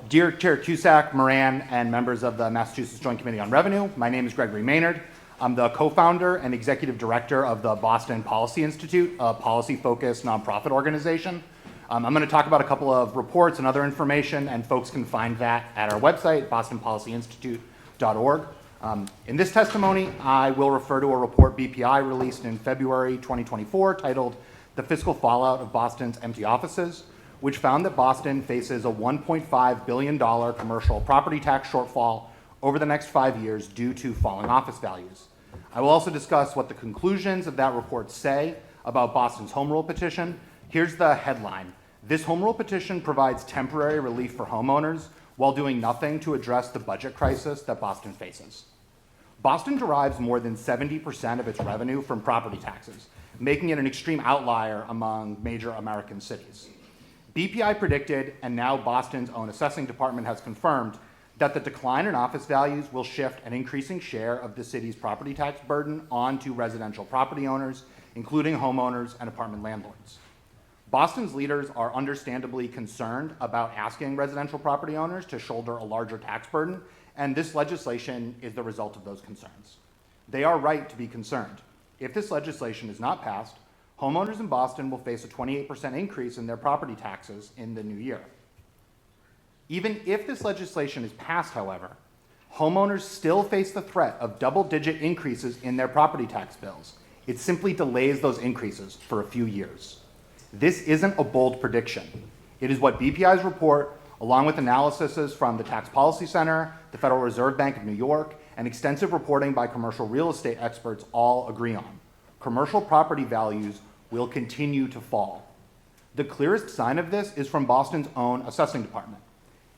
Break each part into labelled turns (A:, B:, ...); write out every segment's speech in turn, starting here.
A: Dear Chair Cusack, Moran, and members of the Massachusetts Joint Committee on Revenue, my name is Gregory Maynard. I'm the co-founder and executive director of the Boston Policy Institute, a policy-focused nonprofit organization. I'm going to talk about a couple of reports and other information, and folks can find that at our website, bostonpolicyinstitute.org. In this testimony, I will refer to a report BPI released in February 2024 titled "The Fiscal Fallout of Boston's Empty Offices," which found that Boston faces a $1.5 billion commercial property tax shortfall over the next 5 years due to falling office values. I will also discuss what the conclusions of that report say about Boston's home rule petition. Here's the headline. This home rule petition provides temporary relief for homeowners while doing nothing to address the budget crisis that Boston faces. Boston derives more than 70% of its revenue from property taxes, making it an extreme outlier among major American cities. BPI predicted, and now Boston's own assessing department has confirmed, that the decline in office values will shift an increasing share of the city's property tax burden onto residential property owners, including homeowners and apartment landlords. Boston's leaders are understandably concerned about asking residential property owners to shoulder a larger tax burden, and this legislation is the result of those concerns. They are right to be concerned. If this legislation is not passed, homeowners in Boston will face a 28% increase in their property taxes in the new year. Even if this legislation is passed, however, homeowners still face the threat of double-digit increases in their property tax bills. It simply delays those increases for a few years. This isn't a bold prediction. It is what BPI's report, along with analyses from the Tax Policy Center, the Federal Reserve Bank of New York, and extensive reporting by commercial real estate experts all agree on. Commercial property values will continue to fall. The clearest sign of this is from Boston's own assessing department.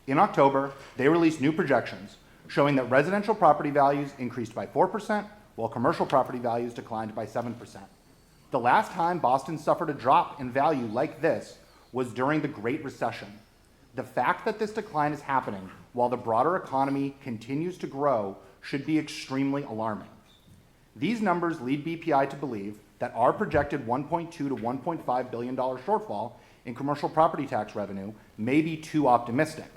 A: In October, they released new projections showing that residential property values increased by 4%, while commercial property values declined by 7%. The last time Boston suffered a drop in value like this was during the Great Recession. The fact that this decline is happening while the broader economy continues to grow should be extremely alarming. These numbers lead BPI to believe that our projected $1.2 to $1.5 billion shortfall in commercial property tax revenue may be too optimistic.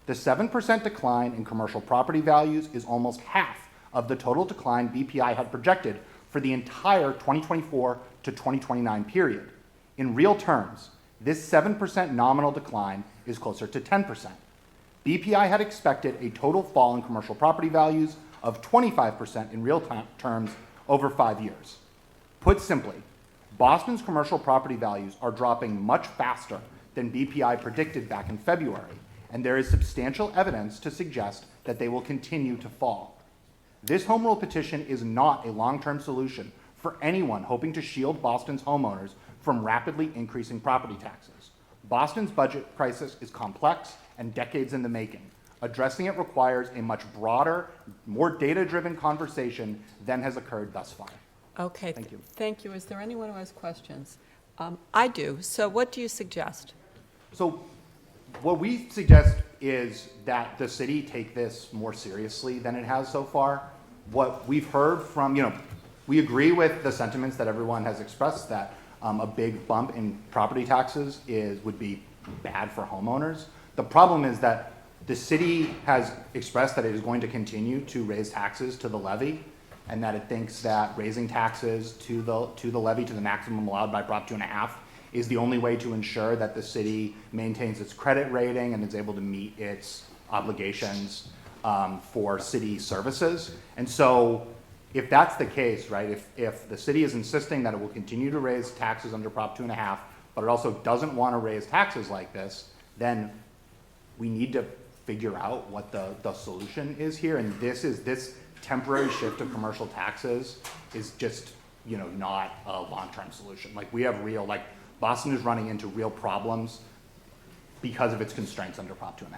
A: The 7% decline in commercial property values is almost half of the total decline BPI had projected for the entire 2024 to 2029 period. In real terms, this 7% nominal decline is closer to 10%. BPI had expected a total fall in commercial property values of 25% in real terms over 5 years. Put simply, Boston's commercial property values are dropping much faster than BPI predicted back in February, and there is substantial evidence to suggest that they will continue to fall. This home rule petition is not a long-term solution for anyone hoping to shield Boston's homeowners from rapidly increasing property taxes. Boston's budget crisis is complex and decades in the making. Addressing it requires a much broader, more data-driven conversation than has occurred thus far.
B: Okay,
A: Thank you.
B: Thank you. Is there anyone who has questions? I do. So what do you suggest?
A: So what we suggest is that the city take this more seriously than it has so far. What we've heard from, we agree with the sentiments that everyone has expressed that a big bump in property taxes would be bad for homeowners. The problem is that the city has expressed that it is going to continue to raise taxes to the levy, and that it thinks that raising taxes to the levy to the maximum allowed by Prop 2.5 is the only way to ensure that the city maintains its credit rating and is able to meet its obligations for city services. And so if that's the case, right, if the city is insisting that it will continue to raise taxes under Prop 2.5, but it also doesn't want to raise taxes like this, then we need to figure out what the solution is here. And this temporary shift of commercial taxes is just, not a long-term solution. Like, we have Boston is running into real problems because of its constraints under Prop 2.5.